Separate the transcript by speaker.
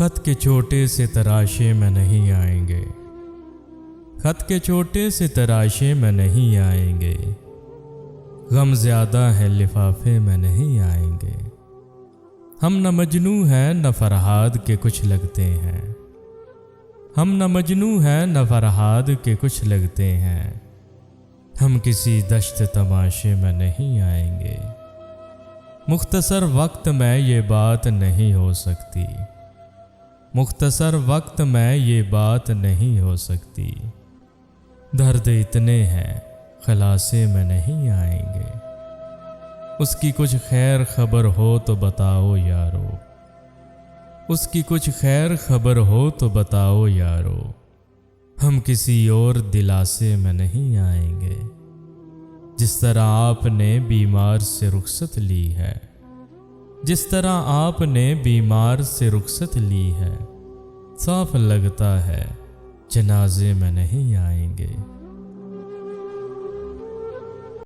Speaker 1: खत के छोटे से तराशे में नहीं आएंगे, खत के छोटे से तराशे में नहीं आएंगे। गम ज्यादा है लिफाफे में नहीं आएंगे। हम न मजनू हैं न फरहाद के कुछ लगते हैं, हम न मजनू हैं न फरहाद के कुछ लगते हैं। हम किसी दश्त तमाशे में नहीं आएंगे। मुख्तसर वक्त में ये बात नहीं हो सकती, मुख्तसर वक्त में ये बात नहीं हो सकती। दर्द इतने हैं खलासे में नहीं आएंगे। उसकी कुछ खैर खबर हो तो बताओ यारो, उसकी कुछ खैर खबर हो तो बताओ यारो। हम किसी और दिलासे में नहीं आएंगे। जिस तरह आपने बीमार से रुखसत ली है, जिस तरह आपने बीमार से रुखसत ली है, साफ लगता है जनाजे में नहीं आएंगे।